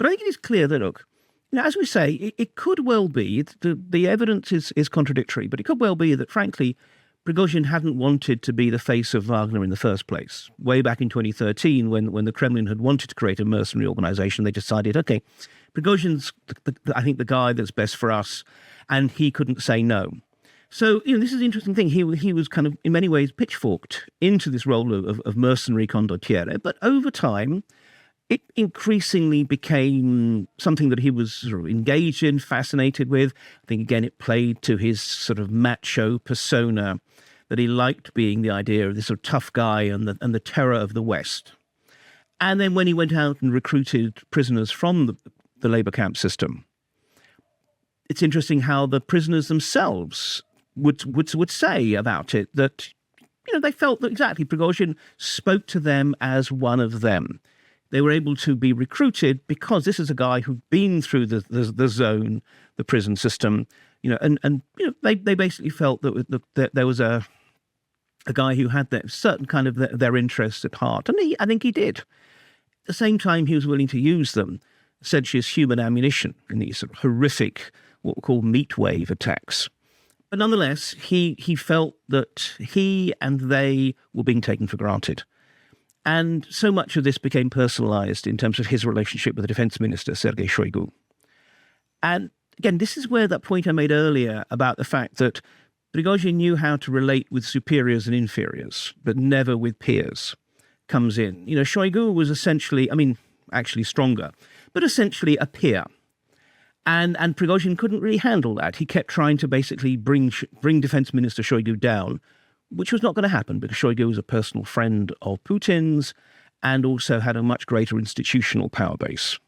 But I think it is clear that, look, as we say, it could well be, the evidence is contradictory, but it could well be that, frankly, Prigozhin hadn't wanted to be the face of Wagner in the first place. Way back in 2013, when the Kremlin had wanted to create a mercenary organization, they decided, okay, Prigozhin's, I think, the guy that's best for us, and he couldn't say no. So, this is an interesting thing. He was kind of, in many ways, pitchforked into this role of mercenary condottiere, but over time, it increasingly became something that he was sort of engaged in, fascinated with. I think, again, it played to his sort of macho persona, that he liked being the idea of this sort of tough guy and the terror of the West. And then when he went out and recruited prisoners from the labor camp system, it's interesting how the prisoners themselves would say about it that, they felt that exactly Prigozhin spoke to them as one of them. They were able to be recruited because this is a guy who'd been through the zone, the prison system, they basically felt that there was a guy who had that certain kind of their interests at heart. And I think he did. At the same time, he was willing to use them, essentially as human ammunition in these sort of horrific, what we call meat wave attacks. But nonetheless, he felt that he and they were being taken for granted. And so much of this became personalized in terms of his relationship with the Defence Minister Sergei Shoigu. And again, this is where that point I made earlier about the fact that Prigozhin knew how to relate with superiors and inferiors, but never with peers, comes in. Shoigu was essentially, actually stronger, but essentially a peer. And Prigozhin couldn't really handle that. He kept trying to basically bring Defence Minister Shoigu down, which was not going to happen because Shoigu was a personal friend of Putin's and also had a much greater institutional power base.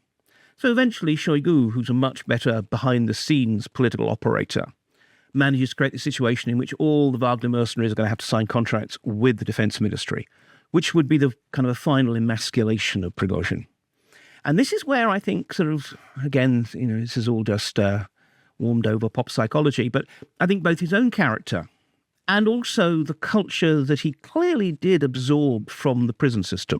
So eventually Shoigu, who's a much better behind-the-scenes political operator, manages to create the situation in which all the Wagner mercenaries are going to have to sign contracts with the Defence Ministry, which would be the kind of a final emasculation of Prigozhin. And this is where I think sort of, again, this is all just warmed over pop psychology, but I think both his own character and also the culture that he clearly did absorb from the prison system.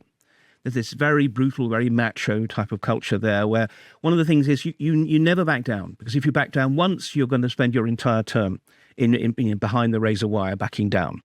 There's this very brutal, very macho type of culture there where one of the things is you never back down, because if you back down once, you're going to spend your entire term in behind the razor wire backing down.